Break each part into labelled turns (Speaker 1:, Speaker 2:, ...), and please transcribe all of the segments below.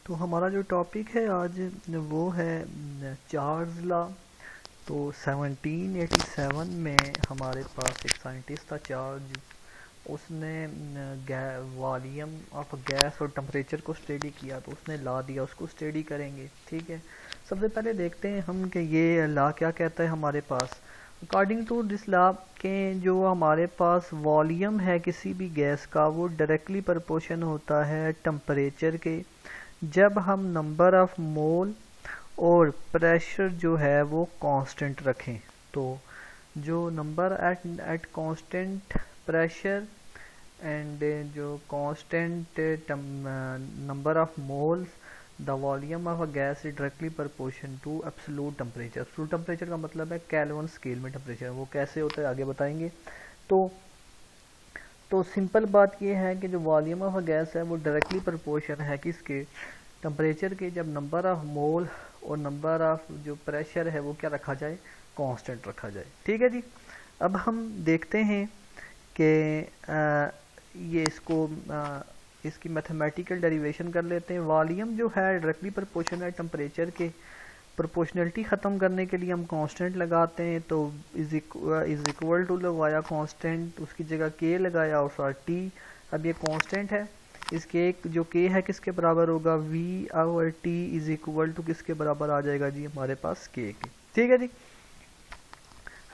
Speaker 1: तो हमारा जो टॉपिक है आज वो है चार्ल्स लॉ। तो 1787 में हमारे पास एक साइंटिस्ट था चार्ल्स। उसने वॉल्यूम ऑफ गैस और टेम्परेचर को स्टडी किया, तो उसने लॉ दिया, उसको स्टडी करेंगे। ठीक है, सबसे पहले देखते हैं हम कि ये लॉ क्या कहता है हमारे पास। अकॉर्डिंग टू दिस लॉ के जो हमारे पास वॉल्यूम है किसी भी गैस का वो डायरेक्टली प्रोपोर्शन होता है टेम्परेचर के। जब हम नंबर ऑफ मोल और प्रेशर जो है वो कांस्टेंट रखें, तो जो number at constant pressure and जो constant number of moles the volume of a gas is directly proportion to absolute temperature. Absolute temperature का मतलब है केल्विन स्केल में टेम्परेचर। वो कैसे होता है आगे बताएंगे। तो सिंपल बात ये है कि जो वॉल्यूम ऑफ अ गैस है वो डायरेक्टली प्रोपोर्शन है किसके, टेम्परेचर के। जब नंबर ऑफ मोल और नंबर ऑफ जो प्रेशर है वो क्या रखा जाए, कांस्टेंट रखा जाए। ठीक है जी। अब हम देखते हैं कि ये इसकी मैथमेटिकल डेरिवेशन कर लेते हैं। वॉल्यूम जो है डायरेक्टली प्रोपोर्शनल है टेम्परेचर के। प्रोपोर्शनलिटी ख़त्म करने के लिए हम कांस्टेंट लगाते हैं, तो इज इक्वल टू लगवाया कांस्टेंट, उसकी जगह के लगाया और साथ टी। अब ये कांस्टेंट है, इसके जो के है किसके बराबर होगा, वी और टी इज इक्वल टू किसके बराबर आ जाएगा जी, हमारे पास के। ठीक है जी।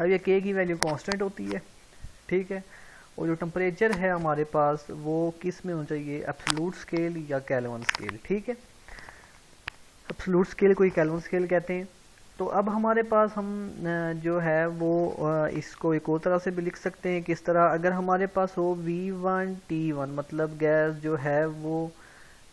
Speaker 1: अब ये के की वैल्यू कांस्टेंट होती है। ठीक है, और जो टेम्परेचर है हमारे पास वो किस में होना चाहिए, एब्सोल्यूट स्केल या केल्विन स्केल। ठीक है, एब्सोल्यूट स्केल को केल्विन स्केल कहते हैं। तो अब हमारे पास हम जो है वो इसको एक और तरह से भी लिख सकते हैं। किस तरह, अगर हमारे पास हो V1 T1, मतलब गैस जो है वो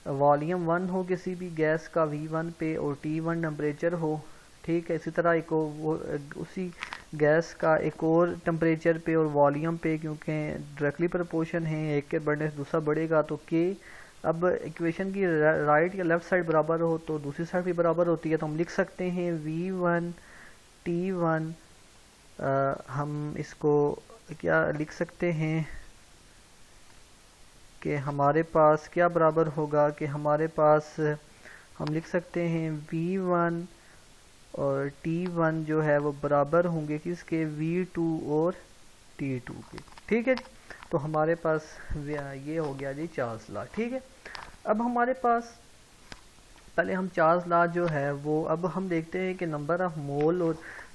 Speaker 1: वॉल्यूम 1 हो किसी भी गैस का V1 पे और T1 टेम्परेचर हो। ठीक है, इसी तरह एक वो उसी गैस का एक और टेम्परेचर पे और वॉल्यूम पे, क्योंकि डायरेक्टली प्रोपोर्शन है, एक के बढ़ने से दूसरा बढ़ेगा तो के। अब इक्वेशन की राइट या लेफ्ट साइड बराबर हो तो दूसरी साइड भी बराबर होती है, तो हम लिख सकते हैं V1 T1। हम इसको क्या लिख सकते हैं कि हमारे पास क्या बराबर होगा, कि हमारे पास हम लिख सकते हैं V1 और T1 जो है वो बराबर होंगे किसके, V2 और T2 के। ठीक है जी। तो हमारे पास ये हो गया जी चार्ल्स लॉ। ठीक है, अब हमारे पास पहले हम चार्ल्स लॉ जो है वो अब हम देखते हैं कि नंबर ऑफ मोल और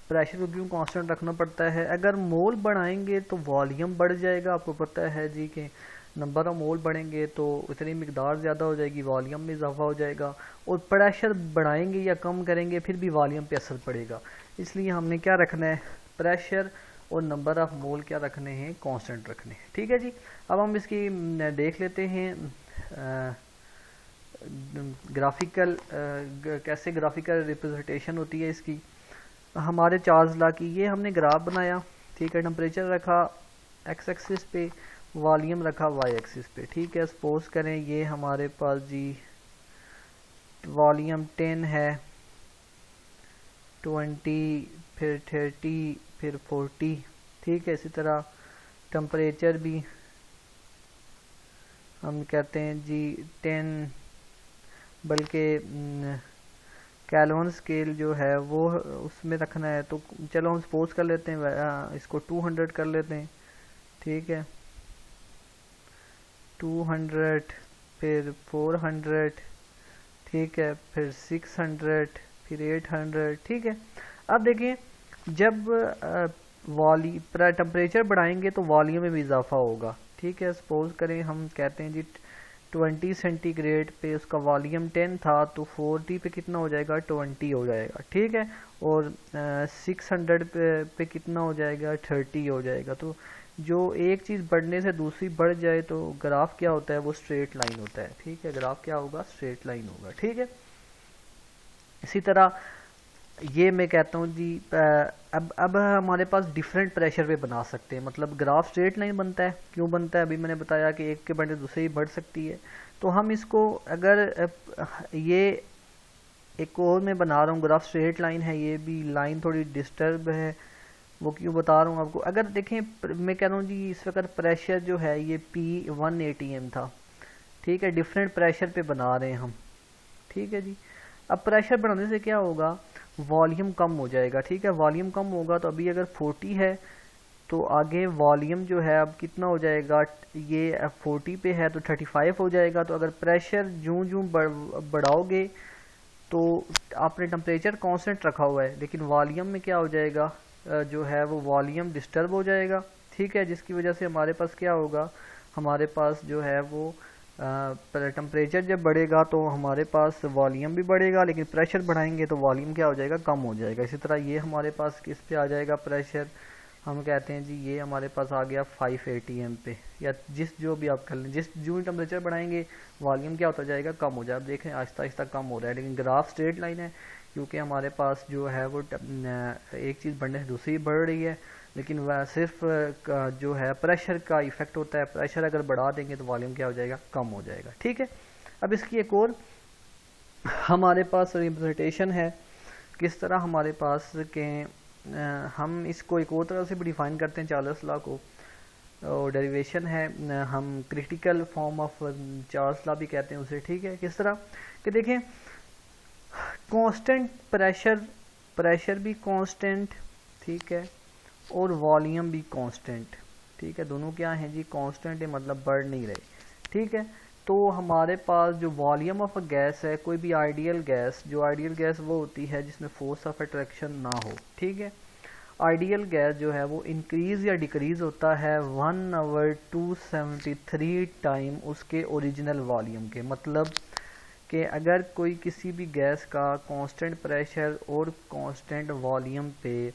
Speaker 1: प्रेशर को क्यों कांस्टेंट रखना पड़ता है। अगर मोल बढ़ाएंगे तो वॉल्यूम बढ़ जाएगा, आपको पता है जी कि नंबर ऑफ मोल बढ़ेंगे तो इतनी मिकदार ज़्यादा हो जाएगी, वॉल्यूम में इजाफा हो जाएगा। और प्रेशर बढ़ाएंगे या कम करेंगे फिर भी वॉल्यूम पे असर पड़ेगा। इसलिए हमने क्या रखना है, प्रेशर और नंबर ऑफ मोल क्या रखने हैं, कांस्टेंट रखने हैं। ठीक है जी। अब हम इसकी देख लेते हैं ग्राफिकल कैसे ग्राफिकल रिप्रेजेंटेशन होती है इसकी हमारे चार्ल्स लॉ की। ये हमने ग्राफ बनाया। ठीक है, टेम्परेचर रखा एक्स एक्सिस पे, वॉल्यूम रखा वाई एक्सिस पे। ठीक है, सपोज करें ये हमारे पास जी वॉल्यूम 10 है, 20 फिर 30 फिर 40। ठीक है, इसी तरह टेम्परेचर भी हम कहते हैं जी 10, बल्कि केल्विन स्केल जो है वो उसमें रखना है। तो चलो हम सपोज कर लेते हैं इसको 200 कर लेते हैं। ठीक है, 200 फिर 400, ठीक है, फिर 600 फिर 800। ठीक है, अब देखिए जब टेम्परेचर बढ़ाएंगे तो वॉल्यूम में भी इजाफा होगा। ठीक है, सपोज करें हम कहते हैं जी 20 सेंटीग्रेड पे उसका वॉल्यूम 10 था, तो 40 पे कितना हो जाएगा, 20 हो जाएगा। ठीक है, और 600 पे कितना हो जाएगा, 30 हो जाएगा। तो जो एक चीज़ बढ़ने से दूसरी बढ़ जाए तो ग्राफ क्या होता है, वो स्ट्रेट लाइन होता है। ठीक है, ग्राफ क्या होगा, स्ट्रेट लाइन होगा। ठीक है, इसी तरह ये मैं कहता हूँ जी अब हमारे पास डिफरेंट प्रेशर पे बना सकते हैं, मतलब ग्राफ स्ट्रेट लाइन बनता है। क्यों बनता है, अभी मैंने बताया कि एक के बढ़ने दूसरे ही बढ़ सकती है। तो हम इसको अगर ये एक और मैं बना रहा हूँ, ग्राफ स्ट्रेट लाइन है, ये भी लाइन थोड़ी डिस्टर्ब है, वो क्यों बता रहा हूँ आपको। अगर देखें मैं कह रहा हूँ जी इस वक्त प्रेशर जो है ये P1 ATM था। ठीक है, डिफरेंट प्रेशर पे बना रहे हैं हम। ठीक है जी। अब प्रेशर बढ़ाने से क्या होगा, वॉल्यूम कम हो जाएगा, ठीक है। वॉल्यूम कम होगा तो अभी अगर 40 है तो आगे वॉल्यूम जो है अब कितना हो जाएगा, ये 40 पे है तो 35 हो जाएगा। तो अगर प्रेशर जूं जूं बढ़ाओगे तो आपने टेम्परेचर कांस्टेंट रखा हुआ है लेकिन वॉल्यूम में क्या हो जाएगा, जो है वो वॉल्यूम डिस्टर्ब हो जाएगा, ठीक है। जिसकी वजह से हमारे पास क्या होगा, हमारे पास जो है वो टेम्परेचर जब बढ़ेगा तो हमारे पास वॉल्यूम भी बढ़ेगा, लेकिन प्रेशर बढ़ाएंगे तो वॉल्यूम क्या हो जाएगा, कम हो जाएगा। इसी तरह ये हमारे पास किस पे आ जाएगा प्रेशर, हम कहते हैं जी ये हमारे पास आ गया 5 atm पे, या जिस जो भी आप कर लें, जिस जो टेम्परेचर बढ़ाएंगे वॉल्यूम क्या होता जाएगा, कम हो जाए। अब देखें आहिस्ता आहिस्ता कम हो रहा है, लेकिन ग्राफ स्ट्रेट लाइन है क्योंकि हमारे पास जो है वो एक चीज़ बढ़ने से दूसरी बढ़ रही है, लेकिन वह सिर्फ जो है प्रेशर का इफेक्ट होता है। प्रेशर अगर बढ़ा देंगे तो वॉल्यूम क्या हो जाएगा, कम हो जाएगा, ठीक है। अब इसकी एक और हमारे पास रिप्रेजेंटेशन है, किस तरह हमारे पास के हम इसको एक और तरह से भी डिफाइन करते हैं चार्ल्स लॉ को, और डेरिवेशन है, हम critical form of Charles law भी कहते हैं उसे, ठीक है। किस तरह कि देखें कांस्टेंट प्रेशर भी कांस्टेंट, ठीक है, और वॉल्यूम भी कांस्टेंट, ठीक है। दोनों क्या हैं जी, कांस्टेंट है, मतलब बढ़ नहीं रहे, ठीक है। तो हमारे पास जो वॉल्यूम ऑफ अ गैस है, कोई भी आइडियल गैस, जो आइडियल गैस वो होती है जिसमें फोर्स ऑफ अट्रैक्शन ना हो, ठीक है। आइडियल गैस जो है वो इंक्रीज या डिक्रीज होता है 1/273 टाइम उसके ओरिजिनल वॉल्यूम के। मतलब कि अगर कोई किसी भी गैस का कांस्टेंट प्रेशर और कांस्टेंट वॉल्यूम पे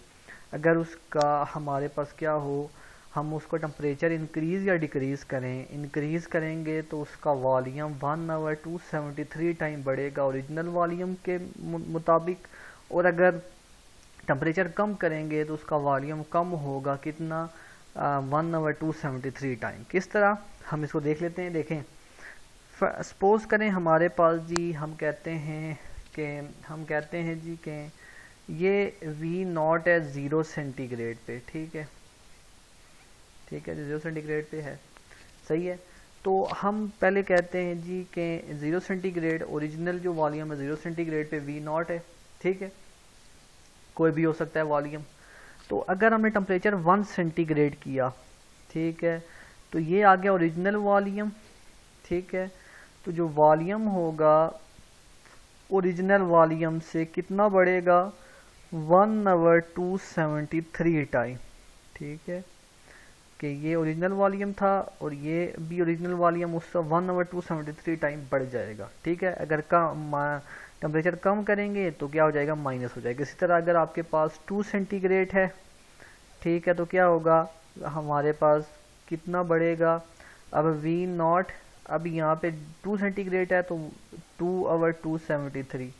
Speaker 1: अगर उसका हमारे पास क्या हो, हम उसको टेम्परेचर इंक्रीज या डिक्रीज करें, इंक्रीज करेंगे तो उसका वॉल्यूम 1/273 टाइम बढ़ेगा ओरिजिनल वॉल्यूम के मुताबिक, और अगर टेम्परेचर कम करेंगे तो उसका वॉल्यूम कम होगा कितना, 1/273 टाइम। किस तरह हम इसको देख लेते हैं। देखें सपोज करें हमारे पास जी हम कहते हैं जी कि ये V0 है 0 सेंटीग्रेड पे, ठीक है, ठीक है, 0 सेंटीग्रेड पे है, सही है। तो हम पहले कहते हैं जी कि 0 सेंटीग्रेड ओरिजिनल जो वॉल्यूम है 0 सेंटीग्रेड पे V0 है, ठीक है, कोई भी हो सकता है वॉल्यूम। तो अगर हमने टेम्परेचर 1 सेंटीग्रेड किया, ठीक है, तो ये आ गया ओरिजिनल वॉल्यूम, ठीक है। तो जो वॉल्यूम होगा ओरिजिनल वॉल्यूम से कितना बढ़ेगा, 1/273 टाइम, ठीक है, कि ये ओरिजिनल वॉल्यूम था और ये भी ओरिजिनल वॉल्यूम उसका 1/273 टाइम बढ़ जाएगा, ठीक है। अगर टेम्परेचर कम करेंगे तो क्या हो जाएगा, माइनस हो जाएगा। इसी तरह अगर आपके पास 2 सेंटीग्रेड है, ठीक है, तो क्या होगा, हमारे पास कितना बढ़ेगा, अब V0, अब यहाँ पे 2 सेंटीग्रेड है तो 2/273,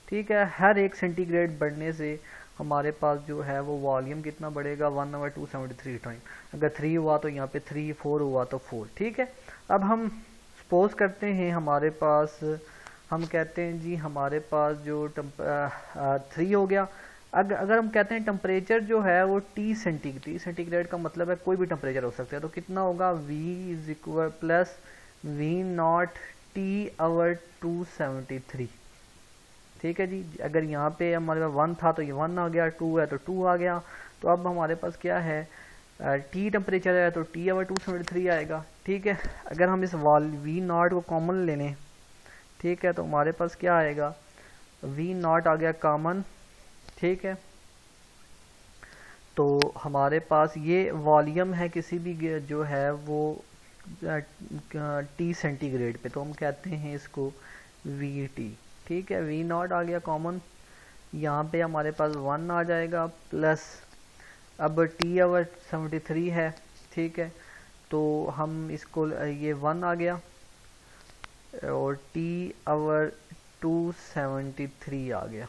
Speaker 1: ठीक है। हर एक सेंटीग्रेड बढ़ने से हमारे पास जो है वो वॉल्यूम कितना बढ़ेगा, 1/273 टाइम। अगर 3 हुआ तो यहाँ पे 3, 4 हुआ तो 4, ठीक है। अब हम सपोज करते हैं हमारे पास, हम कहते हैं जी हमारे पास जो 3 हो गया। अगर हम कहते हैं टेम्परेचर जो है वो T सेंटीग्रेड का मतलब है कोई भी टेम्परेचर हो सकता है, तो कितना होगा, V + V0 T/273, ठीक है जी। अगर यहाँ पे हमारे पास 1 था तो ये 1 आ गया, 2 है तो 2 आ गया। तो अब हमारे पास क्या है, T टेम्परेचर है तो T/273 आएगा, ठीक है। अगर हम इस V0 को कॉमन ले लें, ठीक है, तो हमारे पास क्या आएगा, V0 आ गया कॉमन, ठीक है। तो हमारे पास ये वॉल्यूम है किसी भी जो है वो T सेंटीग्रेड पे, तो हम कहते हैं इसको VT, ठीक है। V0 आ गया कॉमन, यहाँ पे हमारे पास 1 आ जाएगा प्लस, अब T/73 है, ठीक है, तो हम इसको ये 1 आ गया और T/273 आ गया,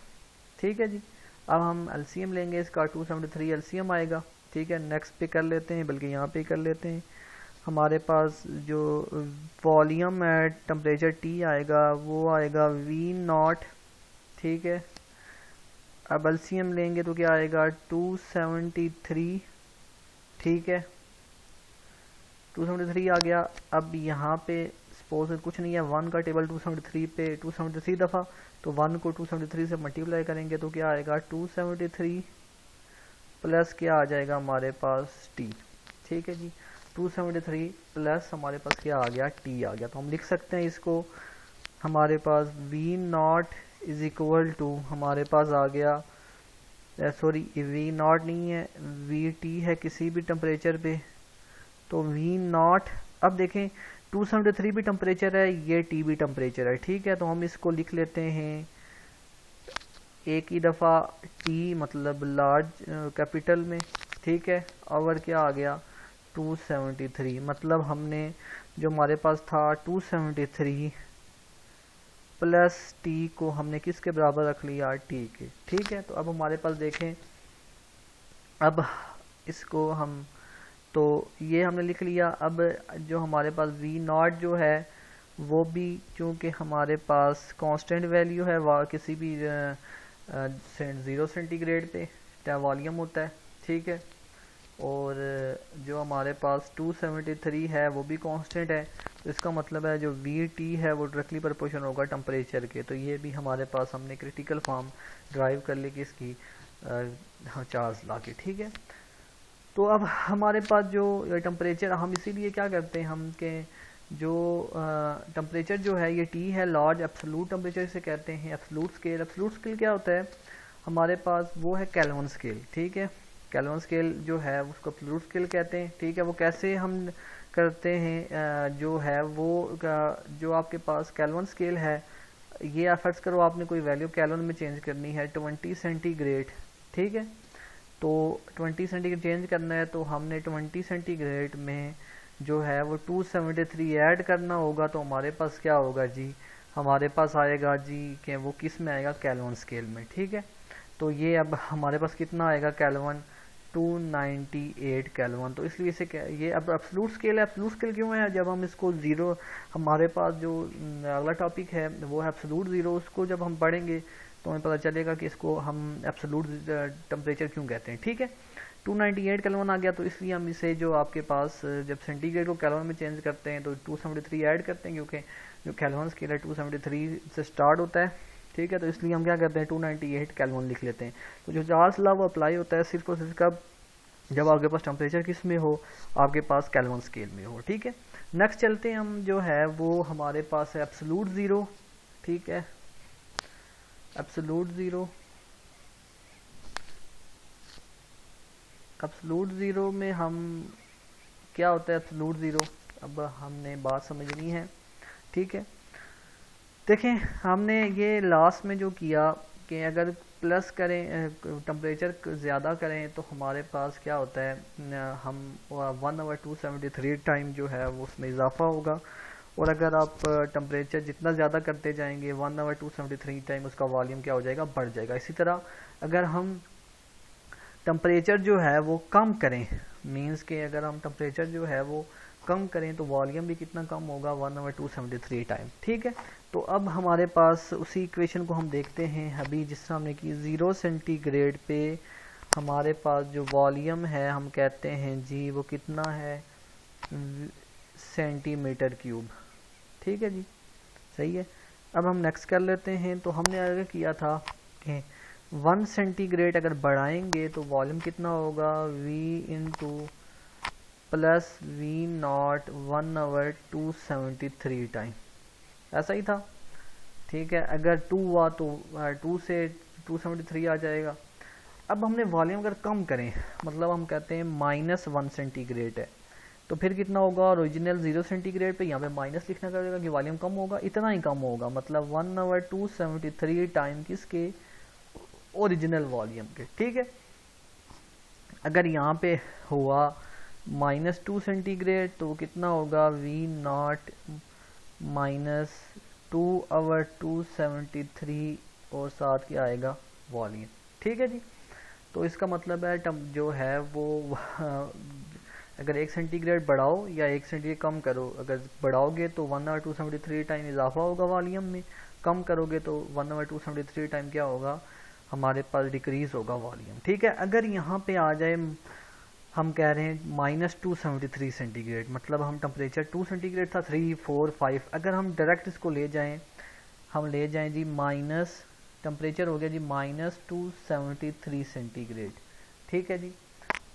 Speaker 1: ठीक है जी। अब हम एलसीएम लेंगे इसका, 273 एलसीएम आएगा, ठीक है। नेक्स्ट पे कर लेते हैं, बल्कि यहाँ पे कर लेते हैं। हमारे पास जो वॉल्यूम है टेम्परेचर T आएगा वो आएगा V0, ठीक है। अब एलसीएम लेंगे तो क्या आएगा, 273, ठीक है, 273 आ गया। अब यहाँ पे सपोज कुछ नहीं है, 1 का टेबल 273 पे 273 दफ़ा, तो 1 को 273 से मल्टीप्लाई करेंगे तो क्या आएगा 273 प्लस क्या आ जाएगा हमारे पास टी। ठीक है जी, 273 प्लस हमारे पास क्या आ गया, टी आ गया। तो हम लिख सकते हैं इसको, हमारे पास V naught is equal to हमारे पास आ गया, सॉरी वी नॉट नहीं है, वी टी है किसी भी टेम्परेचर पे, तो वी नॉट, अब देखें 273 भी टेम्परेचर है, ये टी भी टेम्परेचर है। ठीक है, तो हम इसको लिख लेते हैं एक ही दफ़ा टी मतलब लार्ज कैपिटल में। ठीक है, और क्या आ गया 273, मतलब हमने जो हमारे पास था 273 प्लस टी को हमने किसके बराबर रख लिया, टी के। ठीक है, तो अब हमारे पास देखें, अब इसको हम, तो ये हमने लिख लिया। अब जो हमारे पास वी नॉट जो है वो भी चूँकि हमारे पास कांस्टेंट वैल्यू है, वह किसी भी 0 सेंटीग्रेड पे क्या वॉल्यूम होता है। ठीक है, और जो हमारे पास 273 है वो भी कांस्टेंट है, तो इसका मतलब है जो वी टी है वो डायरेक्टली प्रोपोर्शनल होगा टेम्परेचर के। तो ये भी हमारे पास हमने क्रिटिकल फॉर्म ड्राइव कर ली कि इसकी चार्ज ला के। ठीक है, तो अब हमारे पास जो टेम्परेचर, हम इसीलिए क्या करते हैं हम के जो टेम्परेचर जो है ये टी है, लार्ज एब्सोलूट टेम्परेचर से कहते हैं। एब्सोलूट स्केल क्या होता है हमारे पास, वो है केल्विन स्केल। ठीक है, केल्विन स्केल जो है उसको एब्सोलूट स्केल कहते हैं। ठीक है, वो कैसे हम करते हैं, जो है वो जो आपके पास केल्विन स्केल है, ये एफर्ट्स करो आपने कोई वैल्यू केल्विन में चेंज करनी है 20 सेंटीग्रेड। ठीक है, तो 20 सेंटीग्रेड चेंज करना है, तो हमने 20 सेंटीग्रेड में जो है वो 273 ऐड करना होगा। तो हमारे पास क्या होगा जी, हमारे पास आएगा जी कि वो किस में आएगा, केल्विन स्केल में। ठीक है, तो ये अब हमारे पास कितना आएगा केल्विन, 298 केल्विन। तो इसलिए इसे ये अब एब्सोल्यूट स्केल है। एब्सोल्यूट स्केल क्यों है, जब हम इसको ज़ीरो, हमारे पास जो अगला टॉपिक है वो है एब्सोल्यूट ज़ीरो, उसको जब हम पढ़ेंगे तो हमें पता चलेगा कि इसको हम एब्सोल्यूट टेम्परेचर क्यों कहते हैं। ठीक है, 298 केल्विन आ गया, तो इसलिए हम इसे जो आपके पास जब सेंटीग्रेड को केल्विन में चेंज करते हैं तो 273 ऐड करते हैं, क्योंकि जो केल्विन स्केल है 273 से स्टार्ट होता है। ठीक है, तो इसलिए हम क्या करते हैं 298 केल्विन लिख लेते हैं। तो जो चार्ल्स लॉ वो अप्लाई होता है सिर्फ और सिर्फ कब, जब आपके पास टेम्परेचर किस में हो, आपके पास केल्विन स्केल में हो। ठीक है, नेक्स्ट चलते हैं हम, जो है वो हमारे पास है एब्सोल्यूट ज़ीरो। ठीक है, एब्सोल्यूट ज़ीरो, एब्सोल्यूट ज़ीरो में हम क्या होता है एब्सोल्यूट ज़ीरो, अब हमने बात समझनी है। ठीक है, देखें हमने ये लास्ट में जो किया कि अगर प्लस करें, टेम्परेचर ज़्यादा करें तो हमारे पास क्या होता है, हम 1/273 टाइम जो है वो उसमें इजाफा होगा, और अगर आप टेम्परेचर जितना ज़्यादा करते जाएंगे 1/273 टाइम उसका वॉल्यूम क्या हो जाएगा, बढ़ जाएगा। इसी तरह अगर हम टेम्परेचर जो है वो कम करें, मींस के अगर हम टेम्परेचर जो है वो कम करें तो वॉल्यूम भी कितना कम होगा, 1/273 टाइम। ठीक है, तो अब हमारे पास उसी इक्वेशन को हम देखते हैं अभी, जिस तरह हमने की 0 सेंटीग्रेड पे हमारे पास जो वॉल्यूम है हम कहते हैं जी वो कितना है, सेंटीमीटर क्यूब। ठीक है जी, सही है। अब हम नेक्स्ट कर लेते हैं, तो हमने आगे किया था कि 1 सेंटीग्रेड अगर बढ़ाएंगे तो वॉल्यूम कितना होगा, V into plus V naught 1/273 time, ऐसा ही था। ठीक है, अगर 2 हुआ तो 2 से 273 आ जाएगा। अब हमने वॉल्यूम अगर कम करें, मतलब हम कहते हैं -1 सेंटीग्रेड है, तो फिर कितना होगा, ओरिजिनल 0 सेंटीग्रेड पे यहाँ पे माइनस लिखना पड़ेगा कि वॉल्यूम कम होगा, इतना ही कम होगा, मतलब 1/273 टाइम किसके, ओरिजिनल वॉल्यूम के। ठीक है, अगर यहाँ पे हुआ -2 सेंटीग्रेड तो कितना होगा, V नॉट -2/273 और साथ क्या आएगा, वॉल्यूम। ठीक है जी, तो इसका मतलब है जो है वो अगर 1 सेंटीग्रेड बढ़ाओ या 1 सेंटीग्रेड कम करो, अगर बढ़ाओगे तो 1/273 टाइम इजाफा होगा वॉल्यूम में, कम करोगे तो 1/273 टाइम क्या होगा, हमारे पास डिक्रीज होगा वॉल्यूम। ठीक है, अगर यहाँ पे आ जाए हम कह रहे हैं -273 सेंटीग्रेड, मतलब हम टेम्परेचर 2 सेंटीग्रेड था, 3 4 5, अगर हम डायरेक्ट इसको ले जाएं, हम ले जाएं जी माइनस, टेम्परेचर हो गया जी -273 सेंटीग्रेड, ठीक है जी।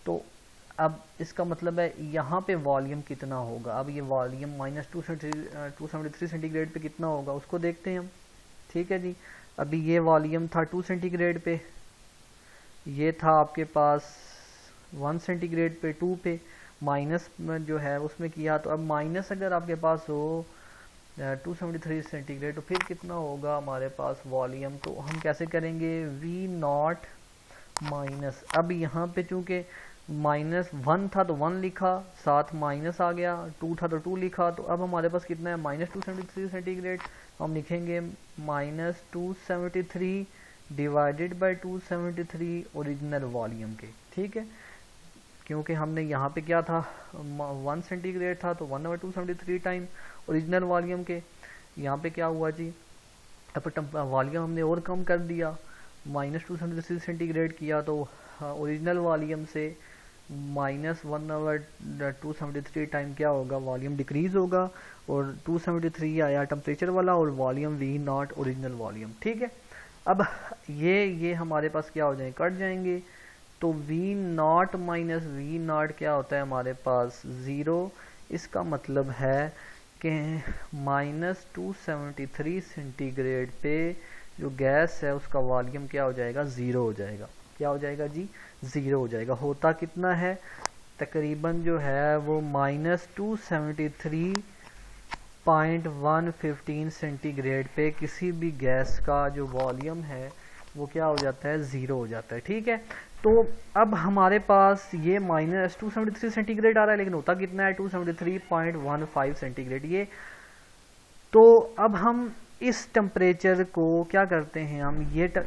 Speaker 1: तो अब इसका मतलब है यहाँ पे वॉल्यूम कितना होगा, अब ये वॉल्यूम -273 सेंटीग्रेड पे कितना होगा उसको देखते हैं हम, ठीक है जी। अभी ये वॉल्यूम था 2 सेंटीग्रेड पे, ये था आपके पास 1 सेंटीग्रेड पे, 2 पे, माइनस में जो है उसमें किया, तो अब माइनस अगर आपके पास हो 273 सेंटीग्रेड, तो फिर कितना होगा हमारे पास वॉल्यूम, तो हम कैसे करेंगे, वी नॉट माइनस, अब यहाँ पे चूंकि -1 था तो 1 लिखा, साथ माइनस आ गया, 2 था तो 2 लिखा, तो अब हमारे पास कितना है -273 सेंटीग्रेड, हम लिखेंगे -273 डिवाइडेड बाय 273 ओरिजिनल वॉल्यूम के, ठीक है, क्योंकि हमने यहाँ पे क्या था 1 सेंटीग्रेड था तो 1/273 टाइम ओरिजिनल वॉल्यूम के, यहाँ पे क्या हुआ जी, अब वॉल्यूम हमने और कम कर दिया, -273 सेंटीग्रेड किया, तो ओरिजिनल वॉल्यूम से -1/273 टाइम क्या होगा, वॉल्यूम डिक्रीज होगा, और 273 आया टेम्परेचर वाला, और volume we not original volume, ठीक है। अब ये हमारे पास क्या हो जाएंगे, कट जाएंगे, तो V naught minus V naught क्या होता है हमारे पास 0, इसका मतलब है कि -273 सेंटीग्रेड पे जो गैस है उसका वॉल्यूम क्या हो जाएगा, 0 हो जाएगा, क्या हो जाएगा जी, 0 हो जाएगा। होता कितना है, तकरीबन जो है वो -273.115 सेंटीग्रेड पे किसी भी गैस का जो वॉल्यूम है वो क्या हो जाता है, 0 हो जाता है, ठीक है। तो अब हमारे पास ये -273 सेंटीग्रेड आ रहा है, लेकिन होता कितना है 273.15 सेंटीग्रेड ये। तो अब हम इस टेम्परेचर को क्या करते हैं, हम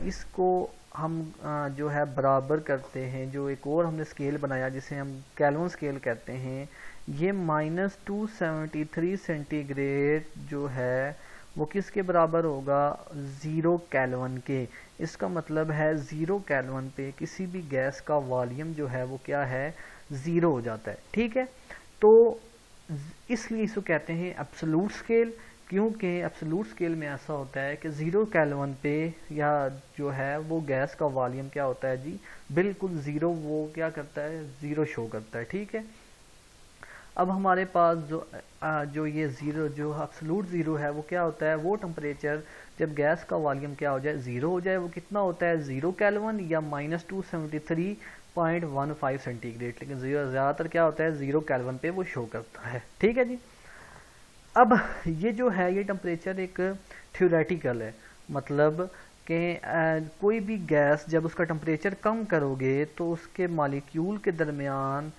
Speaker 1: इसको हम जो है बराबर करते हैं, जो एक और हमने स्केल बनाया जिसे हम केल्विन स्केल कहते हैं, ये -273 सेंटीग्रेड जो है वो किसके बराबर होगा, 0 केल्विन के। इसका मतलब है 0 केल्विन पे किसी भी गैस का वॉल्यूम जो है वो क्या है, 0 हो जाता है, ठीक है। तो इसलिए इसको कहते हैं एब्सोल्यूट स्केल, क्योंकि एब्सोल्यूट स्केल में ऐसा होता है कि 0 केल्विन पे या जो है वो गैस का वॉल्यूम क्या होता है जी, बिल्कुल 0, वो क्या करता है, 0 शो करता है, ठीक है। अब हमारे पास जो ये 0 जो एब्सोल्यूट 0 है वो क्या होता है, वो टेम्परेचर जब गैस का वॉल्यूम क्या हो जाए, 0 हो जाए, वो कितना होता है, 0 केल्विन या -273.15 सेंटीग्रेड, लेकिन ज़्यादातर क्या होता है 0 केल्विन पे वो शो करता है, ठीक है जी। अब ये जो है ये टेम्परेचर एक थ्योरेटिकल है, मतलब कि कोई भी गैस जब उसका टेम्परेचर कम करोगे तो उसके मॉलिक्यूल के दरमियान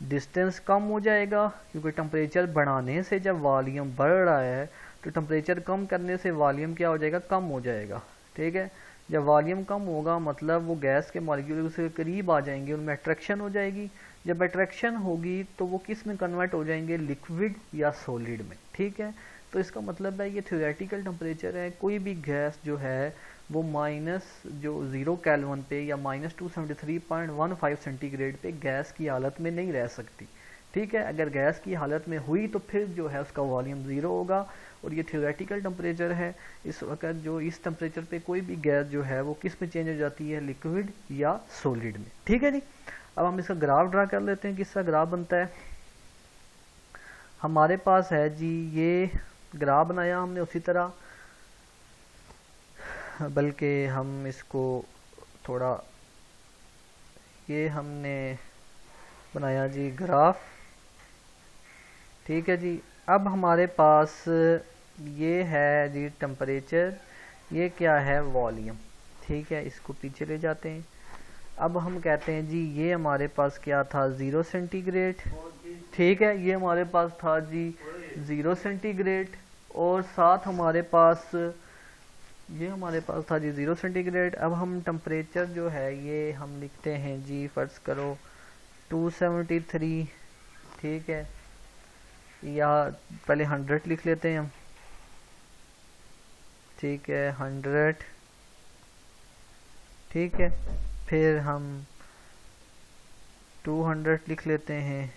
Speaker 1: डिस्टेंस कम हो जाएगा, क्योंकि टेम्परेचर बढ़ाने से जब वॉल्यूम बढ़ रहा है तो टेम्परेचर कम करने से वॉल्यूम क्या हो जाएगा, कम हो जाएगा, ठीक है। जब वॉल्यूम कम होगा मतलब वो गैस के मॉलिक्यूल उसके करीब आ जाएंगे, उनमें अट्रैक्शन हो जाएगी, जब अट्रैक्शन होगी तो वो किस में कन्वर्ट हो जाएंगे, लिक्विड या सॉलिड में, ठीक है। तो इसका मतलब है ये थ्योरेटिकल टेम्परेचर है, कोई भी गैस जो है वो जो 0 केल्विन पे या -273.15 सेंटीग्रेड पे गैस की हालत में नहीं रह सकती, ठीक है। अगर गैस की हालत में हुई तो फिर जो है उसका वॉल्यूम 0 होगा, और ये थ्योरेटिकल टेम्परेचर है। इस वक्त जो इस टेम्परेचर पे कोई भी गैस जो है वो किस में चेंज हो जाती है, लिक्विड या सॉलिड में, ठीक है जी। अब हम इसका ग्राफ ड्रा कर लेते हैं, किसका ग्राफ बनता है, हमारे पास है जी ये ग्राफ बनाया हमने उसी तरह, बल्कि हम इसको थोड़ा, ये हमने बनाया जी ग्राफ, ठीक है जी। अब हमारे पास ये है जी टेम्परेचर, ये क्या है, वॉल्यूम, ठीक है। इसको पीछे ले जाते हैं, अब हम कहते हैं जी ये हमारे पास क्या था, 0 सेंटीग्रेड, ठीक है, ये हमारे पास था जी 0 सेंटीग्रेड, और साथ हमारे पास ये हमारे पास था जी 0 सेंटीग्रेड। अब हम टेम्परेचर जो है ये हम लिखते हैं जी, फर्ज करो 273, ठीक है, या पहले 100 लिख लेते हैं हम, ठीक है, 100, ठीक है, फिर हम 200 लिख लेते हैं,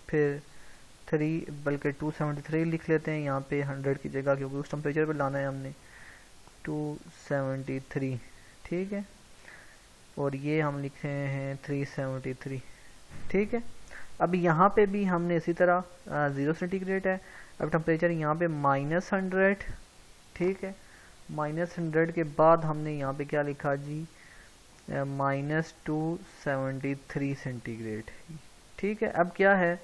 Speaker 1: फिर 3 बल्कि 273 लिख लेते हैं यहाँ पे 100 की जगह, क्योंकि उस टेम्परेचर पे लाना है हमने। 273 ठीक है, और ये हम लिख रहे हैं 373 ठीक है। अब यहाँ पे भी हमने इसी तरह 0 सेंटीग्रेड है। अब टेम्परेचर यहाँ पे -100 ठीक है। -100 के बाद हमने यहाँ पे क्या लिखा जी, -273 सेंटीग्रेड ठीक है। अब क्या है,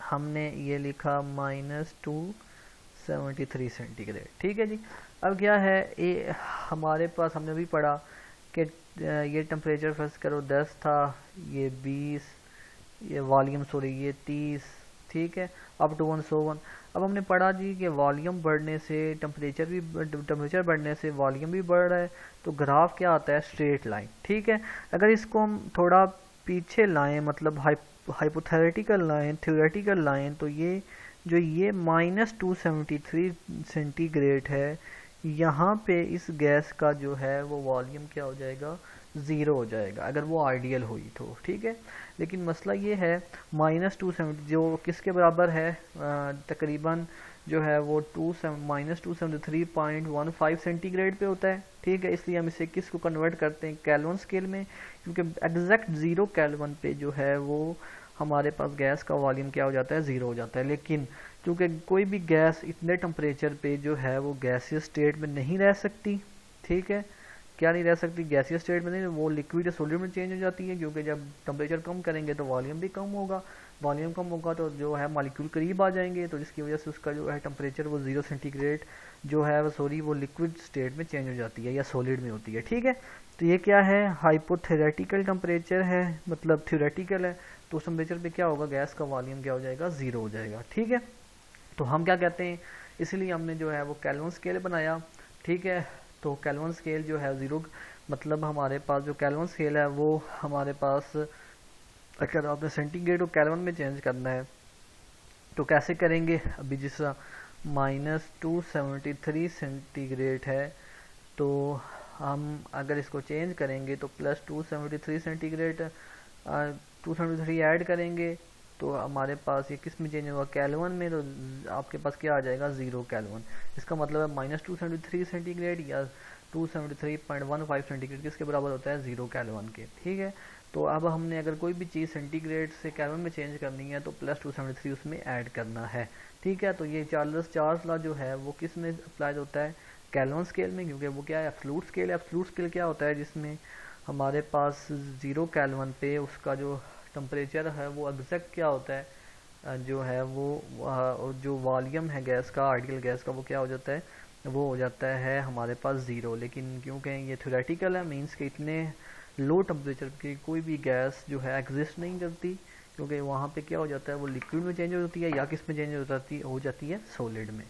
Speaker 1: हमने ये लिखा -273 सेंटीग्रेड ठीक है जी। अब क्या है, ये हमारे पास हमने भी पढ़ा कि ये टेम्परेचर फर्स्ट करो 10 था, ये 20, ये वॉल्यूम सॉरी ये 30 ठीक है, अप टू 101। अब हमने पढ़ा जी कि वॉल्यूम बढ़ने से टेम्परेचर बढ़ने से वॉल्यूम भी बढ़ रहा है, तो ग्राफ क्या आता है, स्ट्रेट लाइन ठीक है। अगर इसको हम थोड़ा पीछे लाएं, मतलब हाइपोथेटिकल लाइन, थ्योरेटिकल लाइन, तो ये जो ये -273 सेंटीग्रेड है, यहाँ पे इस गैस का जो है वो वॉल्यूम क्या हो जाएगा, 0 हो जाएगा, अगर वो आइडियल हुई तो ठीक है। लेकिन मसला ये है -270 जो किसके बराबर है, तकरीबन जो है वो -273.15 सेंटीग्रेड पे होता है ठीक है। इसलिए हम इसे किस को कन्वर्ट करते हैं, केल्विन स्केल में, क्योंकि एग्जैक्ट 0 केल्विन पे जो है वो हमारे पास गैस का वॉल्यूम क्या हो जाता है, 0 हो जाता है। लेकिन क्योंकि कोई भी गैस इतने टेम्परेचर पे जो है वो गैसियस स्टेट में नहीं रह सकती ठीक है। क्या नहीं रह सकती, गैसियस स्टेट में नहीं, वो लिक्विड या सॉलिड में चेंज हो जाती है, क्योंकि जब टेम्परेचर कम करेंगे तो वॉल्यूम भी कम होगा, वॉल्यूम कम होगा तो जो है मॉलिक्यूल करीब आ जाएंगे, तो जिसकी वजह से उसका जो है टेम्परेचर वो 0 सेंटीग्रेड जो है वो सॉरी वो लिक्विड स्टेट में चेंज हो जाती है या सॉलिड में होती है ठीक है। तो ये क्या है, हाइपोथेटिकल टेम्परेचर है, मतलब थ्योरेटिकल है, तो उस टेम्परेचर पे क्या होगा, गैस का वॉल्यूम क्या हो जाएगा, 0 हो जाएगा ठीक है। तो हम क्या कहते हैं, इसलिए हमने जो है वो केल्विन स्केल बनाया ठीक है। तो केल्विन स्केल जो है 0, मतलब हमारे पास जो केल्विन स्केल है वो हमारे पास, अगर आपने सेंटीग्रेड को केल्विन में चेंज करना है तो कैसे करेंगे, अभी जिस -273 सेंटीग्रेड है, तो हम अगर इसको चेंज करेंगे तो +273 सेंटीग्रेड 273 ऐड करेंगे तो हमारे पास ये किस में चेंज होगा, केल्विन में, तो आपके पास क्या आ जाएगा, 0 केल्विन। इसका मतलब है -273 सेंटीग्रेड या 273.15 सेंटीग्रेड किसके बराबर होता है, 0 केल्विन के ठीक है। तो अब हमने अगर कोई भी चीज़ सेंटीग्रेड से केल्विन में चेंज करनी है तो +273 उसमें ऐड करना है ठीक है। तो ये चार्ल्स लॉ जो है वो किस में अप्लाई होता है, केल्विन स्केल में, क्योंकि वो क्या है, एब्सोल्यूट स्केल है। एब्सोल्यूट स्केल क्या होता है, जिसमें हमारे पास 0 केल्विन पे उसका जो टेम्परेचर है वो एग्जैक्ट क्या होता है, जो है वो जो वॉल्यूम है गैस का, आइडियल गैस का, वो क्या हो जाता है, वो हो जाता है हमारे पास 0। लेकिन क्योंकि ये थ्योरेटिकल है, मींस कि इतने लो टेम्परेचर की कोई भी गैस जो है एग्जिस्ट नहीं करती, क्योंकि वहाँ पे क्या हो जाता है, वो लिक्विड में चेंज हो जाती है या किस में चेंज हो जाती है, सॉलिड में।